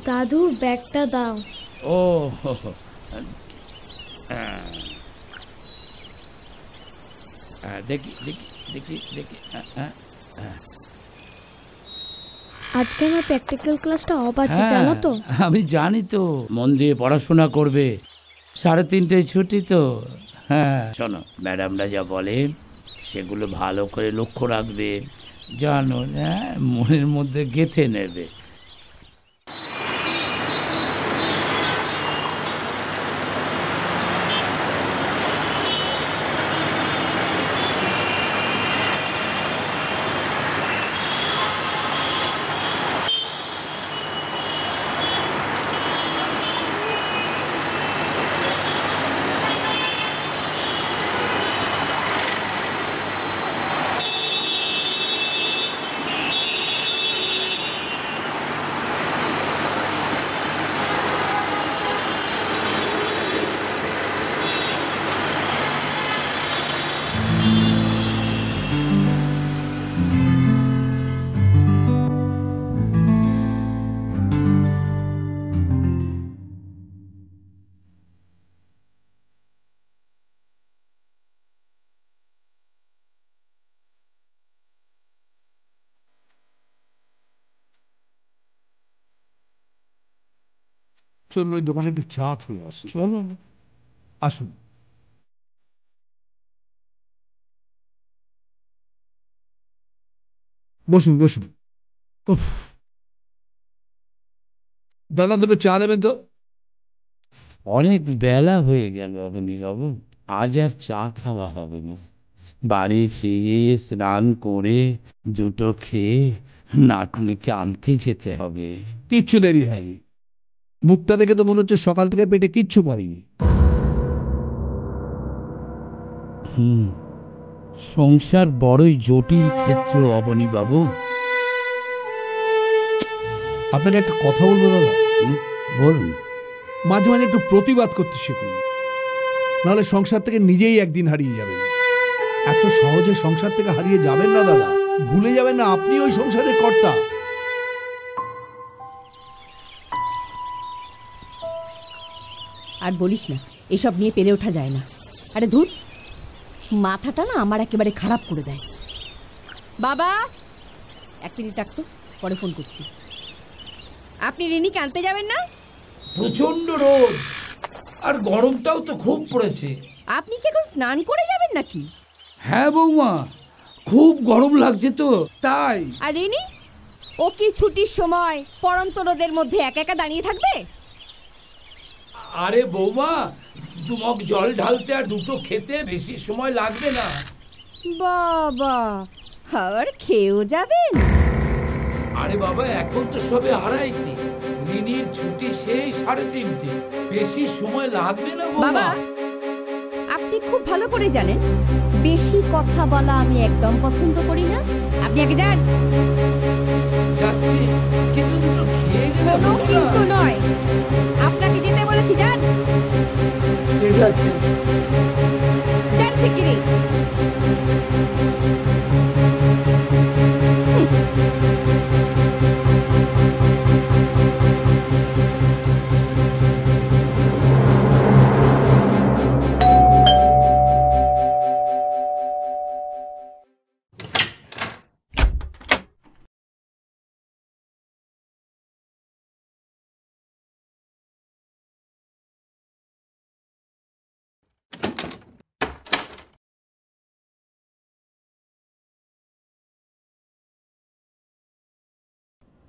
দাদু ব্যাগটা দাও। ও দেখি দেখি দেখি দেখি আজকে আমার প্র্যাকটিক্যাল ক্লাসটা অফ আছে, জানো তো? আমি জানি তো, মন দিয়ে পড়াশোনা করবে, 3:30টায় ছুটি তো। হ্যাঁ শোনো, ম্যাডামরা যা বলে সেগুলো ভালো করে লক্ষ্য রাখবে, জানো, হ্যাঁ, মনের মধ্যে গেঁথে নেবে। চলুন ওই দোকানে একটু চা খেয়ে আসুন। চলুন, আসুন। বসুন বসুন। দাদা দুটো চা দেবেন তো। অনেক বেলা হয়ে গেল অবনীবাবু, আজ আর চা খাওয়া হবে না। বাড়ি ফিরে স্নান করে দুটো খেয়ে নাতনিকে আনতে যেতে হবে। কিচ্ছু দেরি হয়নি, মুখটা দেখে তো মনে হচ্ছে সকাল থেকে পেটে কিচ্ছু পারিনি। সংসার বড়ই জটিল ক্ষেত্র অবনীবাবু। আপনাকে একটা কথা বলবো দাদা। বলুন। মাঝে মাঝে একটু প্রতিবাদ করতে শিখুন, নাহলে সংসার থেকে নিজেই একদিন হারিয়ে যাবেন। এত সহজে সংসার থেকে হারিয়ে যাবেন না দাদা, ভুলে যাবেন না আপনি ওই সংসারের কর্তা। আর বলিস না, এসব নিয়ে পেরে ওঠা যায় না। আরে ধুর, মাথাটা না আমার একেবারে খারাপ করে দেয়। বাবা, 1 মিনিট থাকতো, পরে ফোন করছি। আপনি রিনিকে আনতে যাবেন না? প্রচন্ড রোদ আর গরমটাও তো খুব পড়েছে। আপনি কি এখন স্নান করে যাবেন নাকি? হ্যাঁ বৌমা, খুব গরম লাগছে তো তাই। আর রিনি, ও কি ছুটির সময় পড়ন্ত রোদের মধ্যে একা একা দাঁড়িয়ে থাকবে? আরে বৌমা, 2 মগ জল ঢালতে আর দুটো খেতে বেশি সময় লাগবে না। বাবা, আবার খেয়েও যাবেন? আরে বাবা, এখন তো সবে 2:30, রিনির ছুটি সেই 3:30, বেশি সময় লাগবে না বাবা। আপনি খুব ভালো করে জানেন বেশি কথা বলা আমি একদম পছন্দ করি না। আপনি আগে যান। যাচ্ছি, কিন্তু দুটো খেয়ে গেলে কোনো কিন্তু নয়, আপনাকে যেতে বলেছি, যান। ঠিক আছে, যান শিগগিরই।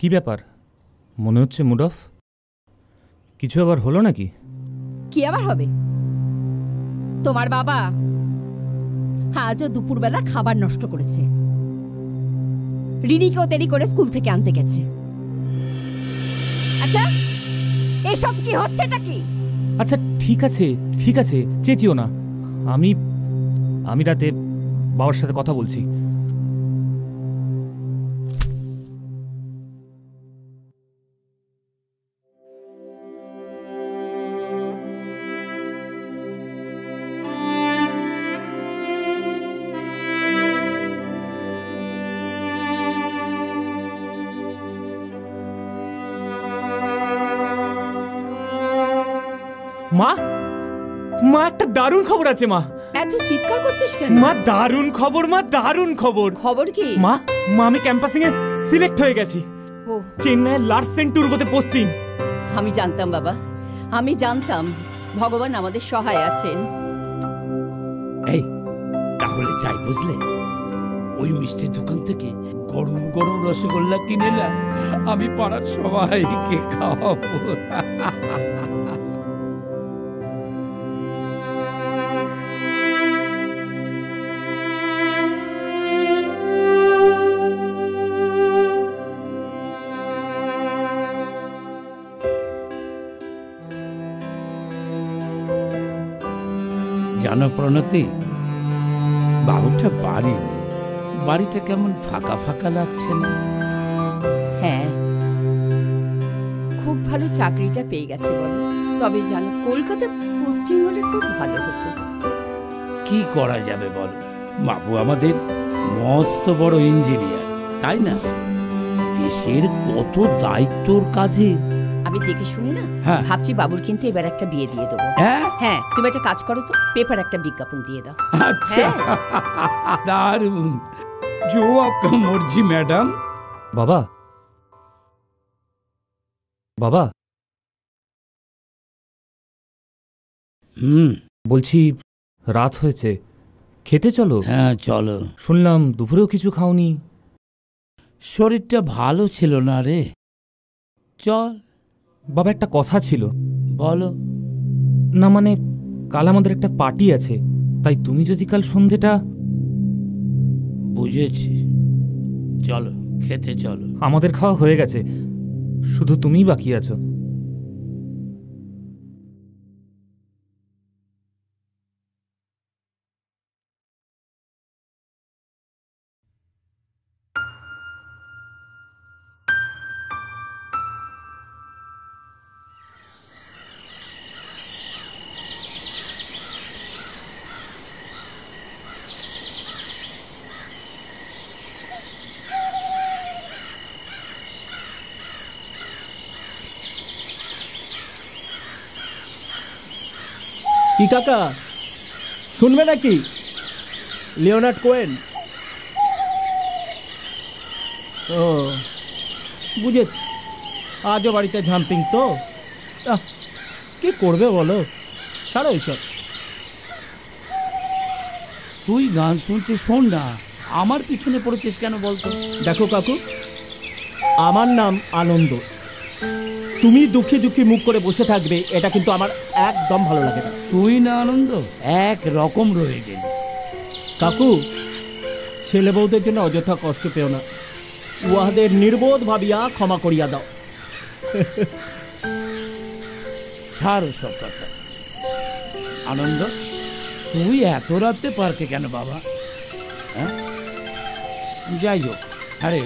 কি ব্যাপার, মনে হচ্ছে মুড অফ? কিছু আবার হলো নাকি? কি আবার হবে? তোমার বাবা আজও দুপুরবেলা খাবার নষ্ট করেছে। রিনিকেও দেরি করে স্কুল থেকে আনতে গেছে। আচ্ছা, এসব কি হচ্ছেটা কি? আচ্ছা ঠিক আছে ঠিক আছে, চেঁচিও না। আমি আমি রাতে বাবার সাথে কথা বলছি। মা, মা একটা দারুণ খবর আছে মা। এত চিৎকার করছিস কেন? মা দারুণ খবর, মা দারুণ খবর। খবর কি? মা মা আমি ক্যাম্পাসিং এ সিলেক্ট হয়ে গেছি। ও, চেন্নাইয়ের লার্সেন টুর্বোতে পোস্টিং। আমি জানতাম বাবা, আমি জানতাম ভগবান আমাদের সহায় আছেন। এই তাহলে যাই, বুঝলে? ওই মিষ্টির দোকান থেকে গরম গরম রসগোল্লা কিনে না, আমি পাড়ার সবাইকে খাওয়াবো। জানো প্রণতি, বাবুটা বাড়ি নেই, বাড়িটা কেমন ফাঁকা ফাঁকা লাগছে না? হ্যাঁ, খুব ভালো চাকরিটা পেয়ে গেছে বলো। তবে জানো, কলকাতা পোস্টিং হলে খুব ভালো হতো। কি করা যাবে বলো, বাবু আমাদের মস্ত বড় ইঞ্জিনিয়ার, তাই না? দেশের কত দায়িত্বর কাঁধে। আমি দেখে শুনে না হ্যাঁ। ভাবছি বাবুর কিন্তু এবার একটা বিয়ে দিয়ে দেবো। হ্যাঁ হ্যাঁ, তুমি একটা কাজ করো তো, পেপার একটা বিজ্ঞাপন দিয়ে দাও। अच्छा दारुण, जो आपका मर्जी मैडम। বাবা, বাবা বলছি রাত হয়েছে, খেতে চলো। হ্যাঁ চলো। শুনলাম দুপুরেও কিছু খাওনি। শরীরটা ভালো ছিল না রে, চল। বাবা একটা কথা ছিল। বলো। না মানে কাল আমাদের একটা পার্টি আছে, তাই তুমি যদি কাল সন্ধেটা। বুঝেছি, চলো খেতে চলো। আমাদের খাওয়া হয়ে গেছে, শুধু তুমিই বাকি আছো। কি কাকা, শুনবে নাকি? লিওনার্ড কোয়েন। ও বুঝেছি, আজও বাড়িতে ঝাম্পিং তো। কি করবে বলো, ছাড়ো এইসব। তুই গান শুনছিস, শোন না, আমার পিছনে পড়েছিস কেন বলতো? দেখো কাকু, আমার নাম আনন্দ। তুমি দুঃখী দুঃখী মুখ করে বসে থাকবে, এটা কিন্তু আমার একদম ভালো লাগে না। তুই না আনন্দ এক রকম রয়ে গেলি। কাকু, ছেলে বউদের জন্য অযথা কষ্ট পেও না, উহাদের নির্বোধ ভাবিয়া ক্ষমা করিয়া দাও। ছাড়ো সব কথা। আনন্দ, তুই এত রাতে পার্কে কেন বাবা? হ্যাঁ, যাই হোক। আরে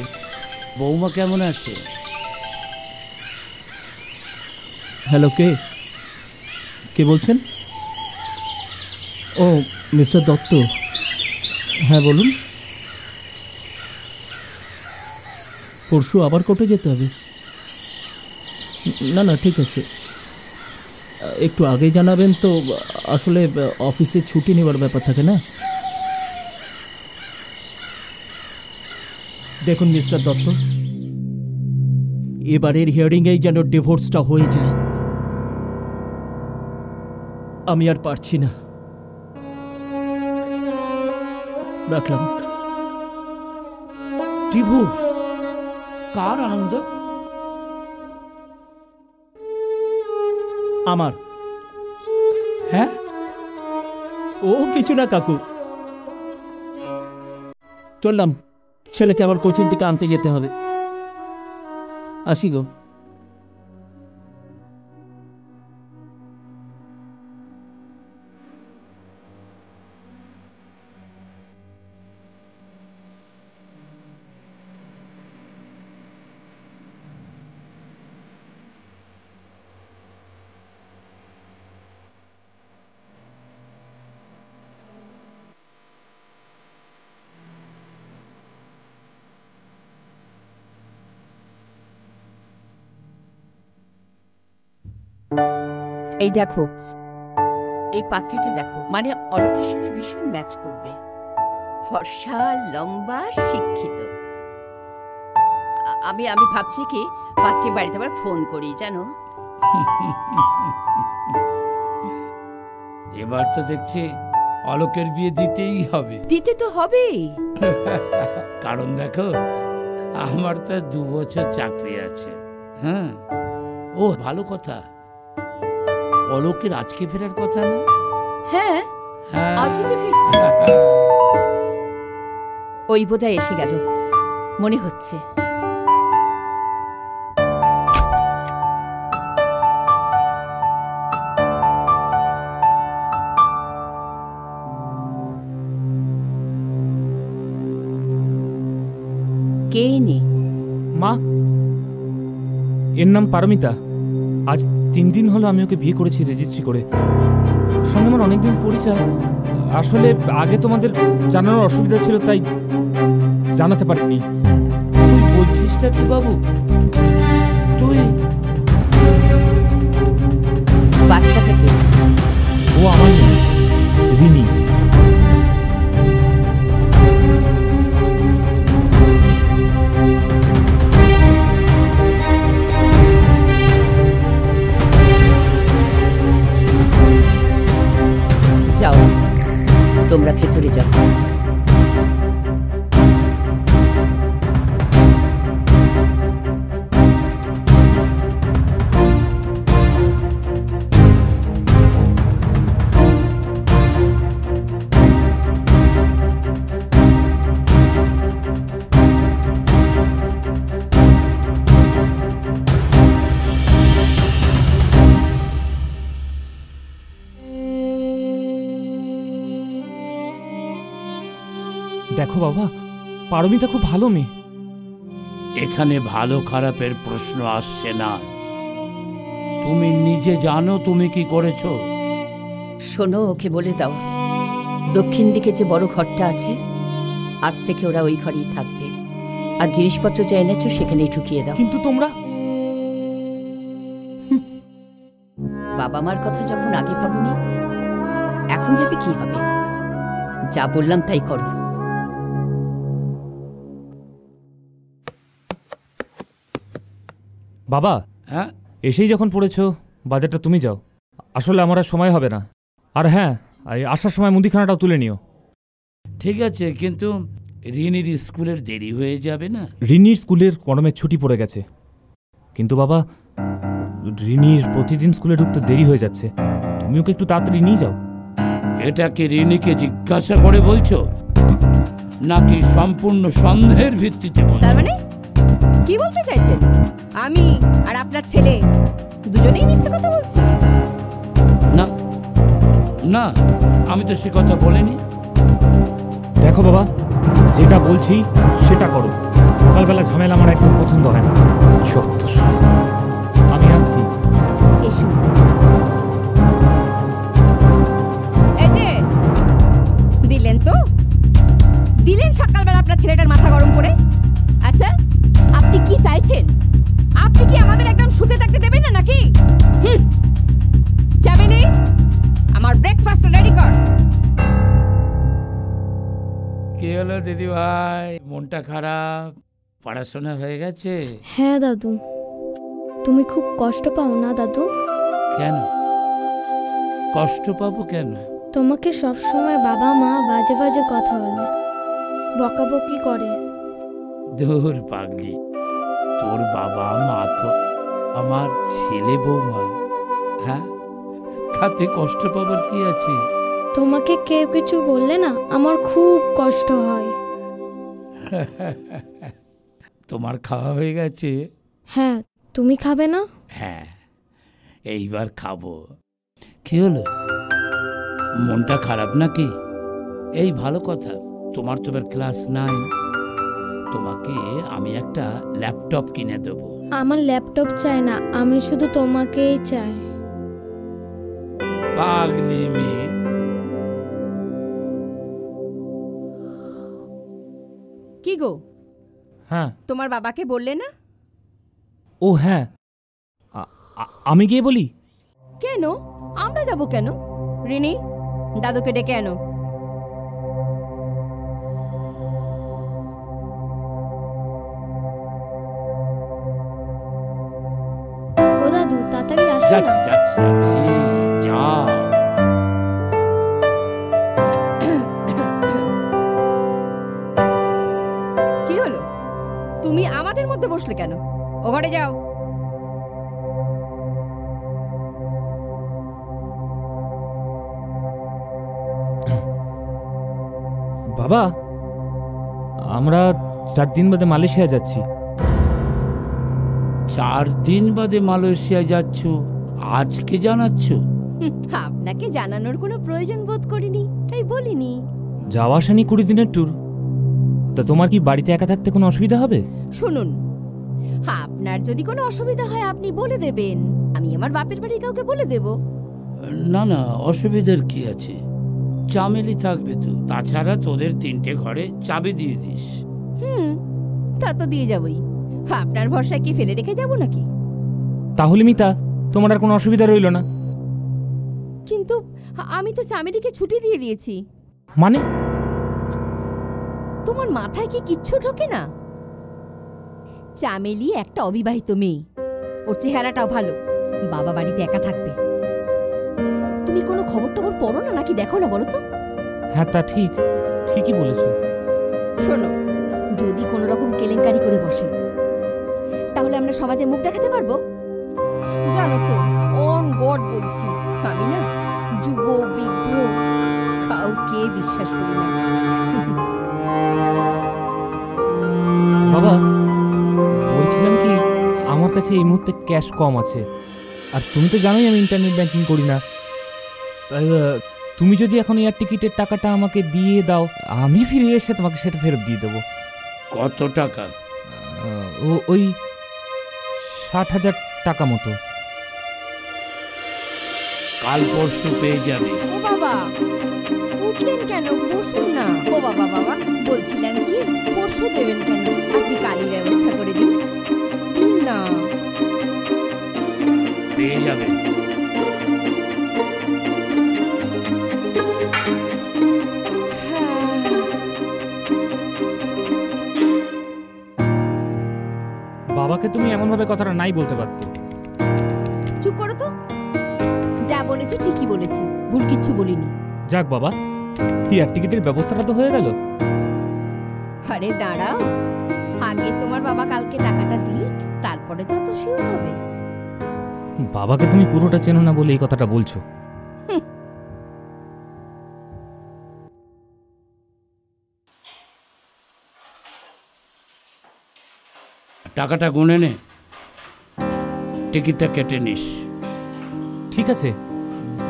বৌমা কেমন আছে? হ্যালো, কে কে বলছেন? ও মিস্টার দত্ত, হ্যাঁ বলুন। পরশু আবার কোর্টে যেতে হবে? না না ঠিক আছে, একটু আগেই জানাবেন তো, আসলে অফিসে ছুটি নেওয়ার ব্যাপার থাকে না। দেখুন মিস্টার দত্ত, এবারের হিয়ারিংয়েই যেন ডিভোর্সটা হয়ে যায়। আমি আর পারছি না, রাখলাম। ডিভোর্স? কার আনন্দ? আমার। হ্যাঁ, ও কিছু না কাকু, চললাম, ছেলেকে আবার কোচিং থেকে আনতে যেতে হবে। আসি গো। এই দেখো, এই পাত্রীটা দেখো, মানে অলোকের সঙ্গে ভীষণ ম্যাচ করবে। ফর্সা, লম্বা, শিক্ষিত। আমি আমি ভাবছি কি পাত্রী বাড়িতে আবার ফোন করি, জানো। এবার তো দেখছি অলোকের বিয়ে দিতেই হবে। দিতে তো হবেই। কারণ দেখো, আমার তো 2 বছর চাকরি আছে। হ্যাঁ, ও ভালো কথা, অলোকের আজকে ফেরার কথা না? হ্যাঁ, হ্যাঁ, আজই তো ফিরছি। ওই বোধহয় এসে গেল মনে হচ্ছে। কে নে? মা, এর নাম পারমিতা। আজ 3 দিন হলো আমি ওকে বিয়ে করেছি রেজিস্ট্রি করে। সঙ্গে আমার অনেকদিন পরিচয়। আসলে আগে তোমাদের জানানোর অসুবিধা ছিল, তাই জানাতে পারিনি। তুই বলছিসটা কি বাবু? তুই বাচ্চাটাকে? ও আমার মেয়ে, রিনি। যাও, তোমরা ভেতরে যাও। দেখো বাবা, পারমিতা খুব ভালো মেয়ে। এখানে ভালো খারাপের প্রশ্ন আসছে না। তুমি নিজে জানো তুমি কি করেছো। শোনো, ওকে বলে দাও দক্ষিণ দিকে যে বড় ঘরটা আছে, আজ থেকে ওরা ওই ঘরেই থাকবে। আর জিনিসপত্র যা এনেছো সেখানেই ঢুকিয়ে দাও। কিন্তু তোমরা? বাবা মার কথা যখন আগে ভাবুনি, এখন ভেবে কি হবে? যা বললাম তাই করো। বাবা, হ্যাঁ, এসেই যখন পড়েছো, বাজারটা তুমি যাও। আসলে আমার আর সময় হবে না। আর হ্যাঁ, আসার সময় মুদিখানাটাও তুলে নিও। ঠিক আছে, কিন্তু রিনির স্কুলের দেরি হয়ে যাবে না? রিনির স্কুলের গরমের ছুটি পড়ে গেছে। কিন্তু বাবা, রিনির প্রতিদিন স্কুলে ঢুকতে দেরি হয়ে যাচ্ছে। তুমি ওকে একটু তাড়াতাড়ি নিয়ে যাও। এটা কি রিনিকে জিজ্ঞাসা করে বলছো, নাকি সম্পূর্ণ সন্দেহের ভিত্তিতে বলছো? তার মানে কি বলতে চাইছেন? আমি আর আপনার ছেলে দুজনেই মিথ্যে কথা বলছি? না না, আমি তো সে কথা বলিনি। দেখো বাবা, যেটা বলছি সেটা করো। সকালবেলা ঝামেলা আমার একদম পছন্দ হয় না। সত্য, আমি আসছি। এসো। এই যে দিলেন তো, দিলেন সকালবেলা আপনার ছেলেটার মাথা গরম করে। আচ্ছা, আপনি কি চাইছেন? আপনি কি আমাদের একদম সুখে থাকতে দেবেন না নাকি? চামেলি, আমার ব্রেকফাস্ট রেডি কর। কি হলো দিদি ভাই, মনটা খারাপ? পড়াশোনা হয়ে গেছে? হ্যাঁ দাদু। তুমি খুব কষ্ট পাও না দাদু? কেন কষ্ট পাবো কেন? তোমাকে সবসময় বাবা মা বাজে বাজে কথা বলে, বকাবকি করে। দূর পাগলি, তোর বাবা মা তো আমার ছেলে বৌমা। হ্যাঁ, তাতে কষ্ট পাবার কি আছে? তোমাকে কেউ কিছু বললে না আমার খুব কষ্ট হয়। তোমার খাওয়া হয়ে গেছে? হ্যাঁ, তুমি খাবে না? হ্যাঁ, এইবার খাবো। কি হলো, মনটা খারাপ নাকি? এই ভালো কথা, তোমার তো এবার ক্লাস 9, তোমাকে আমি একটা ল্যাপটপ কিনে দেবো। আমার ল্যাপটপ চাই না, আমি শুধু তোমাকেই চাই। পাগলি মেয়ে। কি গো, হ্যাঁ। তোমার বাবাকে বললে না? ও হ্যাঁ, আমি গিয়ে বলি। কেন, আমরা যাব কেন? রিনি, দাদুকে ডেকে আনো। ও দাদু, তাড়াতাড়ি আসো না। যাচ্ছি যাচ্ছি যাচ্ছি, যাও। কি হলো, তুমি আমাদের মধ্যে বসলে কেন? ও ঘরে যাও। বাবা, আমরা 4 দিন বাদে মালয়েশিয়া যাচ্ছি। 4 দিন বাদে মালয়েশিয়া যাচ্ছ, আজকে জানাচ্ছ? আপনাকে জানানোর কোনো প্রয়োজন বোধ করিনি, তাই বলিনি। যাওয়া আসা নিয়ে 20 দিনের ট্যুর। তা তোমার কি বাড়িতে একা থাকতে কোনো অসুবিধা হবে? শুনুন, আপনার যদি কোনো অসুবিধা হয় আপনি বলে দেবেন, আমি আমার বাপের বাড়ির কাউকে বলে দেব। না না, অসুবিধার কি আছে, চামেলি থাকবে তো। তাছাড়া তোদের 3টে ঘরে চাবি দিয়ে দিস। তা তো দিয়ে যাবই, আপনার ভরসায় কি ফেলে রেখে যাব নাকি? তাহলে মিতা, তোমার আর কোনো অসুবিধা রইল না। কিন্তু আমি তো চামেলিকে ছুটি দিয়ে দিয়েছি। মানে? তোমার মাথায় কি কিচ্ছু ঢোকে না? চামেলি একটা অবিবাহিত মেয়ে, ওর চেহারাটাও ভালো, বাবা বাড়িতে একা থাকবে। তুমি কোনো খবর টবর পড়ো না নাকি দেখো না বলো তো? হ্যাঁ, তা ঠিকই বলেছো। শোনো, যদি কোনো রকম কেলেঙ্কারি করে বসে তাহলে আমরা সমাজে মুখ দেখাতে পারবো? জানো তো, অন গড বলছি, আমি না যুব বৃদ্ধ কাউকে বিশ্বাস করি না। বাবা, বলছিলাম কি, আমার কাছে এই মুহূর্তে ক্যাশ কম আছে, আর তুমি তো জানোই আমি ইন্টারনেট ব্যাংকিং করি না। তাই তুমি যদি এখন এয়ার টিকিটের টাকাটা আমাকে দিয়ে দাও, আমি ফিরে এসে তোমাকে সেটা ফেরত দিয়ে দেবো। কত টাকা? ওই 60,000 টাকা মতো। কাল পরশু পেয়ে যাবে। ও বাবা, উঠলেন কেন? বসুন না। ও বাবা বাবা, বলছিলাম কি, পরশু দেবেন কেন? আপনি কালই ব্যবস্থা করে দিন। দিন না। পেয়ে যাবে। বাবাকে তুমি এমনভাবে কথাটা নাই বলতে পারতে। চুপ করো তো, যা বলেছি ঠিকই বলেছি, ভুল কিচ্ছু বলিনি। যাক বাবা, এয়ার টিকিটের ব্যবস্থাটা তো হয়ে গেল। আরে দাঁড়াও, আগে তোমার বাবা কালকে টাকাটা দিক, তারপরে তো অত শিওর হবে। বাবাকে তুমি পুরোটা চেনো না বলে এই কথাটা বলছো। টাকাটা গুনে নে, টিকিটটা কেটে নিস। ঠিক আছে,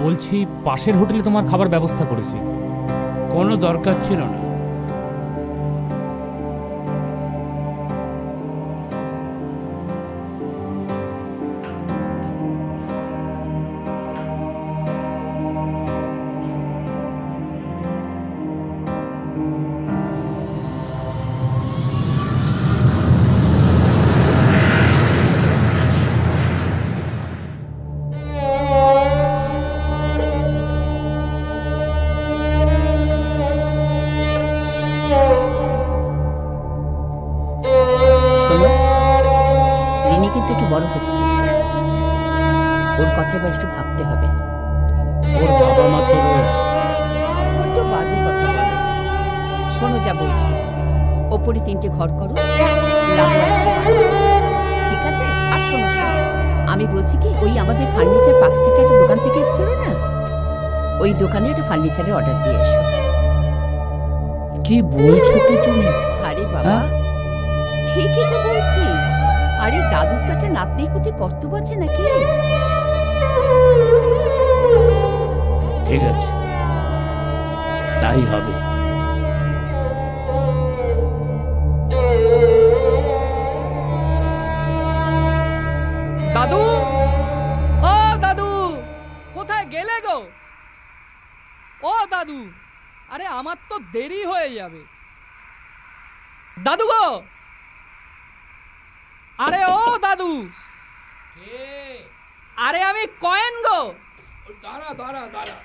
বলছি পাশের হোটেলে তোমার খাবার ব্যবস্থা করেছি। কোনো দরকার ছিল না। রিনি কিন্তু একটু বড় হচ্ছে, ওর কথা এবার একটু ভাবতে হবে। ওর বাবা মা তো রয়েছে। বড্ড বাজে কথা বলে। শোনো যা বলছি, ওপরে 3টে ঘর করো, লাগো একটা বাড়ি। ঠিক আছে? আর শোনো, আমি বলছি কি, ওই আমাদের ফার্নিচার পার্ক স্ট্রিটে একটা দোকান থেকে এসেছিল না, ওই দোকানে একটা ফার্নিচারের অর্ডার দিয়ে এসো। কি বলছো কি তুমি? আরে বাবা, ঠিকই তো বলছি। আরে দাদুর তো একটা নাতনির প্রতি কর্তব্য আছে নাকি? ঠিক আছে, তাই হবে। দাদু, ও দাদু, কোথায় গেলে গো? ও দাদু, আরে আমার তো দেরি হয়ে যাবে। দাদু গো, আরে ও দাদু, আরে আমি কয়েন গো। দাঁড়া দাঁড়া দাঁড়া,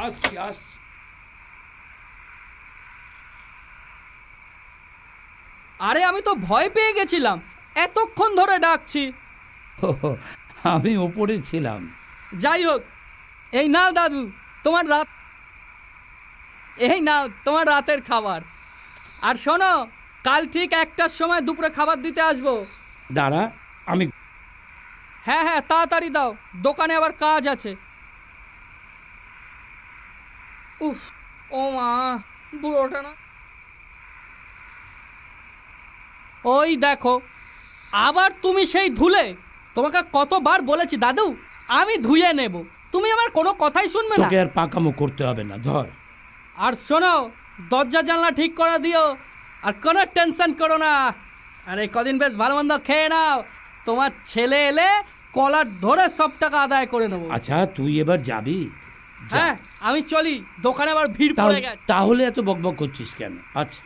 আসছি আসছি। আরে আমি তো ভয় পেয়ে গেছিলাম, এতক্ষণ ধরে ডাকছি। আমি ওপরে ছিলাম। যাই হোক, এই নাও দাদু তোমার এই নাও তোমার রাতের খাবার। আর শোনো, কাল ঠিক 1টার সময় দুপুরে খাবার দিতে আসবো। দাঁড়া, আমি হ্যাঁ হ্যাঁ, তাড়াতাড়ি দাও, দোকানে আবার কাজ আছে। উফ, ও মা, বুড়োটা না। ওই দেখো, আবার তুমি সেই ধুলে। তোমাকে কতবার বলেছি দাদু, আমি ধুয়ে নেব, তুমি আমার কোনো কথাই শুনবে না। তোকে আর পাকামো করতে হবে না, ধর। আর শোনো, দরজা জানলা ঠিক করে দিও, আর কোনো টেনশন করো না। আর এই কদিন বেশ ভালো মন্দ খেয়ে নাও, তোমার ছেলে এলে কলার ধরে সব টাকা আদায় করে নেবো। আচ্ছা, তুই এবার যাবি? হ্যাঁ, আমি চলি, দোকানে আবার ভিড় পড়ে গেছে। তাহলে এত বকবক করছিস কেন? আচ্ছা।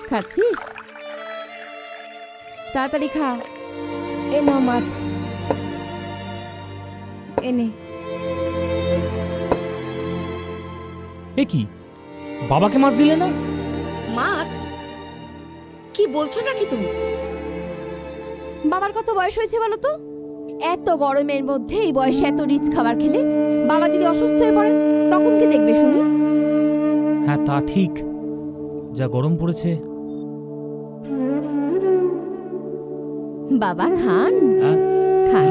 খাচ্ছিস? তাড়াতাড়ি খা। এ নাও মাছ, এনে। এ কি, বাবাকে মাছ দিলে না? মাছ? কি বলছো নাকি তুমি? বাবার কত বয়স হয়েছে বলো তো? এত গরমের মধ্যে এই বয়সে এত রিচ খাবার খেলে বাবা যদি অসুস্থ হয়ে পড়ে তখন কি দেখবে শুনি? হ্যাঁ, তা ঠিক, যা গরম পড়েছে। বাবা খান, হ্যাঁ খান,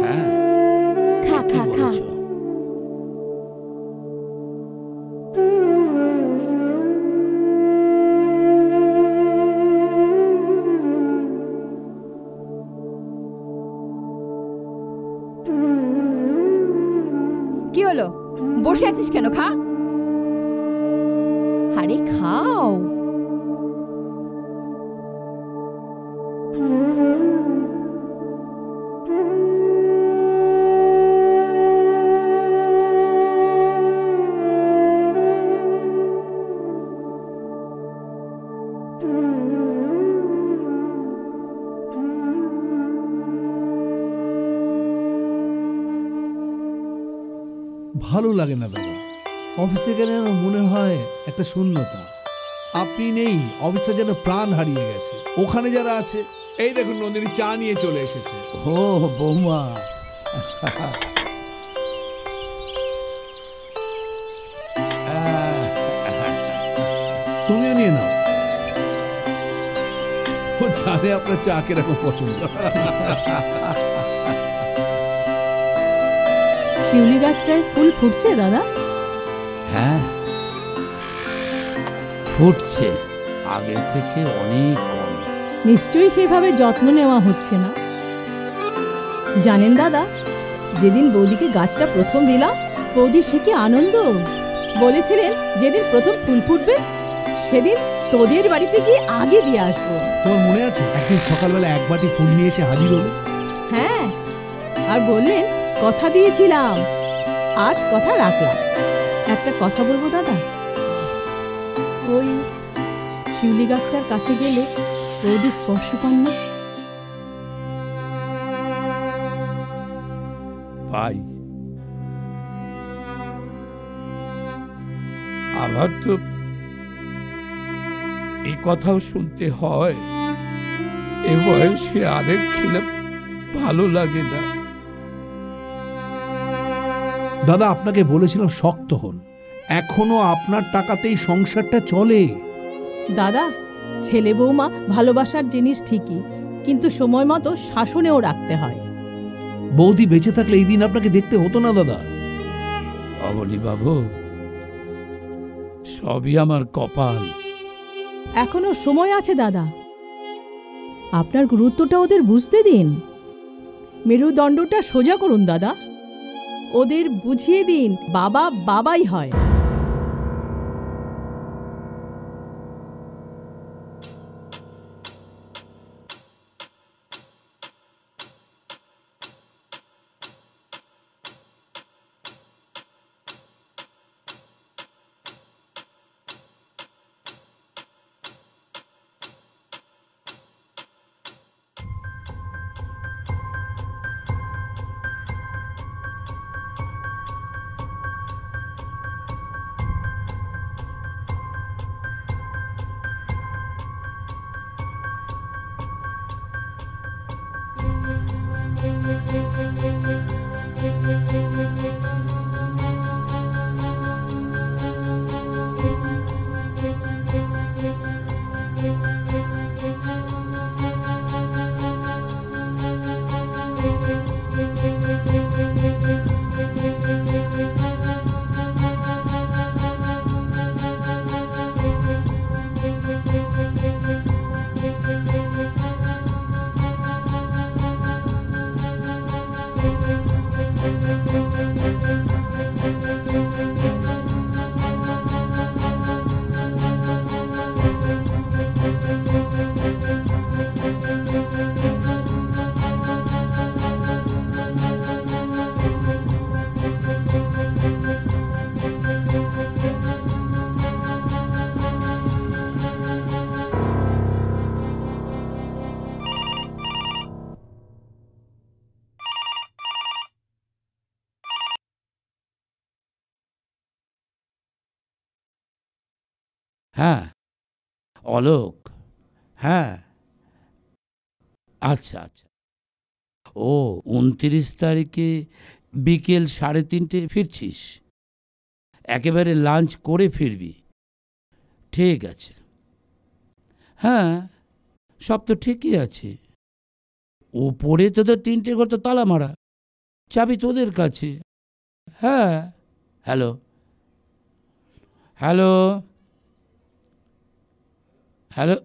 হ্যাঁ, খা খা খা। বলছো? কি হলো, বসে আছিস কেন? খা। আরে খাও। ভালো লাগে না দাদা, অফিসে গেলে যেন মনে হয় একটা শূন্যতা। আপনি নেই, অফিসটা যেন প্রাণ হারিয়ে গেছে। ওখানে যারা আছে, এই দেখুন নন্দিনী চা নিয়ে চলে এসেছে। ও বৌমা, তুমিও নিয়ে নাও। ও জানে আপনার চা কিরকম পছন্দ। শিউলি গাছটায় ফুল ফুটছে দাদা? হ্যাঁ, ফুটছে, আগে থেকে অনেক কম। নিশ্চয়ই সেভাবে যত্ন নেওয়া হচ্ছে না। জানেন দাদা, যেদিন বৌদিকে গাছটা প্রথম দিলাম, বৌদি সে কি আনন্দ! বলেছিলেন যেদিন প্রথম ফুল ফুটবে সেদিন তোদের বাড়িতে গিয়ে আগে দিয়ে আসবো। তোমার মনে আছে একদিন সকালবেলা এক বাটি ফুল নিয়ে এসে হাজির হলো? হ্যাঁ, আর বললেন কথা দিয়েছিলাম, আজ কথা রাখলাম। একটা কথা বলবো দাদা, ওই শিউলি গাছটার কাছে গেলে বৌদি স্পর্শ পান না? পাই। আবার তো এই কথাও শুনতে হয়, এ বয়সে আরেক খেলে ভালো লাগে না। দাদা, আপনাকে বলেছিলাম শক্ত হন, এখনো আপনার টাকাতেই সংসারটা চলে। দাদা, ছেলে বৌমা ভালোবাসার জিনিস ঠিকই, কিন্তু সময় মতো শাসনেও রাখতে হয়। বৌদি বেঁচে থাকলে এই দিন আপনাকে দেখতে হতো না দাদা। অবনী বাবু, সবই আমার কপাল। এখনো সময় আছে দাদা, আপনার গুরুত্বটা ওদের বুঝতে দিন। মেরুদণ্ডটা সোজা করুন দাদা, ওদের বুঝিয়ে দিন বাবা বাবাই হয়। হ্যাঁ, অলোক। হ্যাঁ, আচ্ছা আচ্ছা। ও 29 তারিখে বিকেল 3:30 ফিরছিস? একেবারে লাঞ্চ করে ফিরবি? ঠিক আছে। হ্যাঁ, সব তো ঠিকই আছে। ওপরে তোদের 3টে ঘর তো তালা মারা, চাবি তোদের কাছে। হ্যাঁ। Hello hello hello.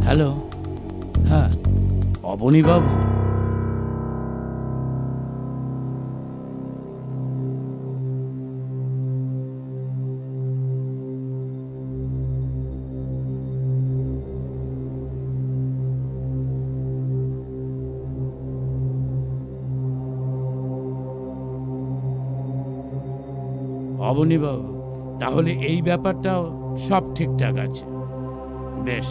হ্যালো। হ্যাঁ, অবনী বাবু। অবনী বাবু, তাহলে এই ব্যাপারটাও সব ঠিকঠাক আছে। বেশ।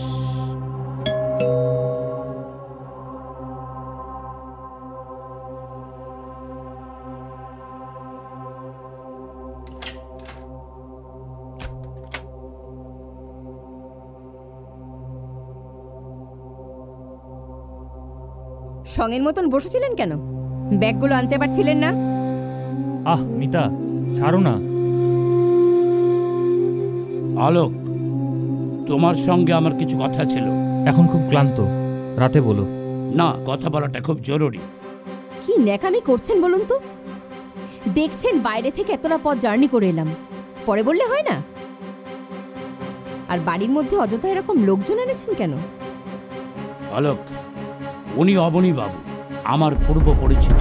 সঙ্গের মতন বসেছিলেন কেন? ব্যাগগুলো আনতে পারছিলেন না? আহ মিতা, ছাড়ো না। আলোক, তোমার সঙ্গে আমার কিছু কথা ছিল। এখন খুব ক্লান্ত, রাতে বলো। না, কথা বলাটা খুব জরুরি। কি ন্যাকামি করছেন বলুন তো? দেখছেন বাইরে থেকে এতটা পথ জার্নি করে এলাম, পরে বললে হয় না? আর বাড়ির মধ্যে অযথা এরকম লোকজন এনেছেন কেন? আলোক, উনি অবনী বাবু, আমার পূর্ব পরিচিত।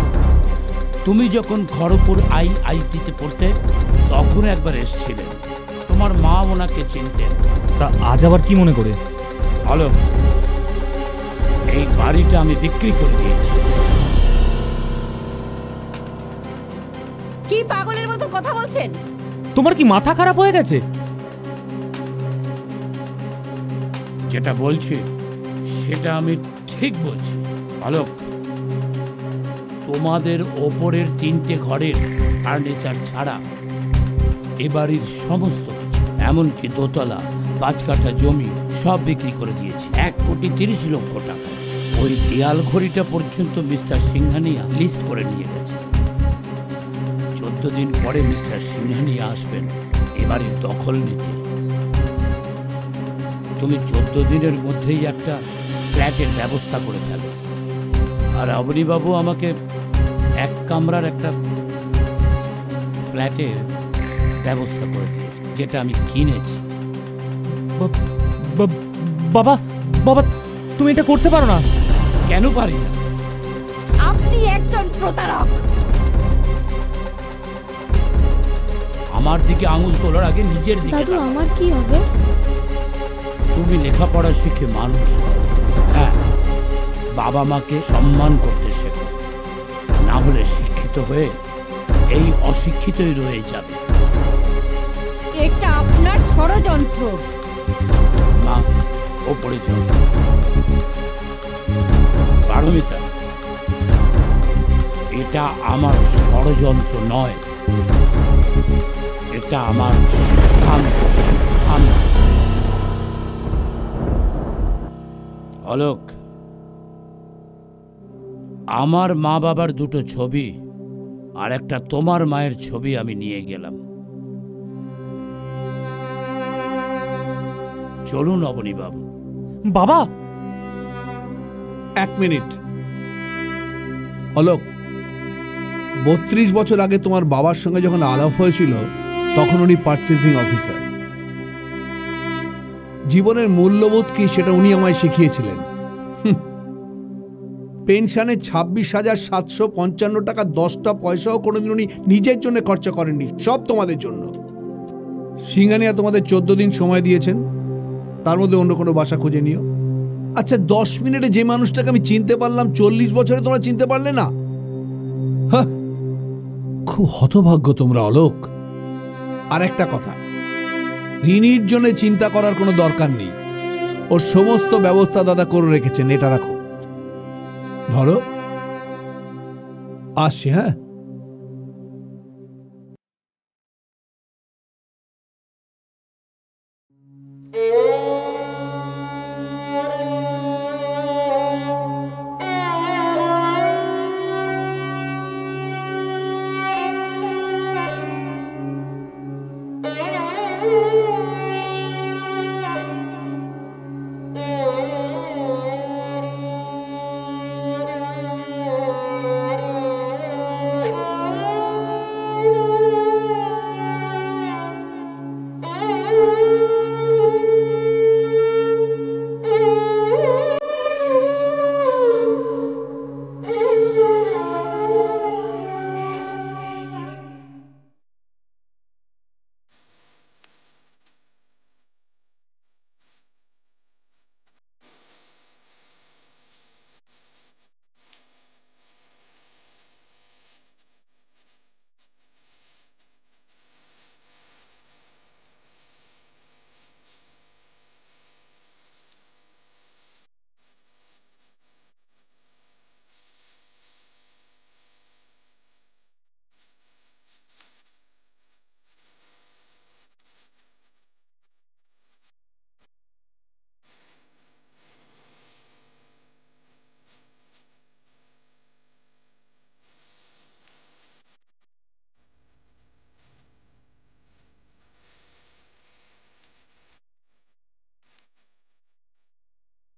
তুমি যখন খড়গপুর IIT-তে পড়তে তখন একবার এসেছিলেন। তোমার মা ওনাকে চিনতেন। তা আজ আবার কি মনে করে? আলোক, এই বাড়িটা আমি বিক্রি করে দিয়েছি। কি পাগলের মতো কথা বলছেন? তোমার কি মাথা খারাপ হয়ে গেছে? যেটা বলছি সেটা আমি ঠিক বলছি। আলোক, তোমাদের ওপরের 3টে ঘরের ফার্নিচার ছাড়া এ বাড়ির সমস্ত কিছু, এমনকি দোতলা 5 কাঠা জমি সব বিক্রি করে দিয়েছি 1,30,00,000 টাকা। ওই দেয়াল ঘড়িটা পর্যন্ত মিস্টার সিংহানিয়া লিস্ট করে নিয়ে গেছে। 14 দিন পরে মিস্টার সিংহানিয়া আসবেন এ বাড়ির দখল নিতে। তুমি 14 দিনের মধ্যেই একটা ফ্ল্যাটের ব্যবস্থা করে ফেলো। আর অবনীবাবু আমাকে 1 কামরার একটা ফ্ল্যাটের ব্যবস্থা করে দিয়েছে, যেটা আমি কিনেছি। বাবা বাবা, তুমি এটা করতে পারো না। কেন পারি না? আপনি একজন প্রতারক। আমার দিকে আঙুল তোলার আগে নিজের দিকে দাদু, তাকাও। আমার কি হবে? তুমি লেখাপড়া শিখে মানুষ হও। হ্যাঁ, বাবা মাকে সম্মান করতে শেখো, না হলে শিক্ষিত হয়ে এই অশিক্ষিতই রয়ে যাবে। এটা আপনার ষড়যন্ত্র। মা, ওপরে যাও। পারমিতা, এটা আমার ষড়যন্ত্র নয়, এটা আমার সিদ্ধান্ত। অলোক, আমার মা বাবার 2টো ছবি আর একটা তোমার মায়ের ছবি আমি নিয়ে গেলাম। চলুন অবনী বাবু। বাবা, 1 মিনিট। অলোক, 32 বছর আগে তোমার বাবার সঙ্গে যখন আলাপ হয়েছিল তখন উনি পারচেজিং অফিসার। জীবনের মূল্যবোধ কি সেটা উনি আমায় শিখিয়েছিলেন। পেনশনে 26,755 টাকা 10টা পয়সাও কোনোদিন উনি নিজের জন্য খরচা করেননি, সব তোমাদের জন্য। সিংহানিয়া তোমাদের 14 দিন সময় দিয়েছেন, তার মধ্যে অন্য কোনো বাসা খুঁজে নিও। আচ্ছা, 10 মিনিটে যে মানুষটাকে আমি চিনতে পারলাম 40 বছরে তোমরা চিনতে পারলে না? খুব হতভাগ্য তোমরা অলোক। আর একটা কথা, ঋণীর জন্য চিন্তা করার কোনো দরকার নেই। ওর সমস্ত ব্যবস্থা দাদা করে রেখেছেন, এটা রাখো। ধরো, আসছি। হ্যাঁ।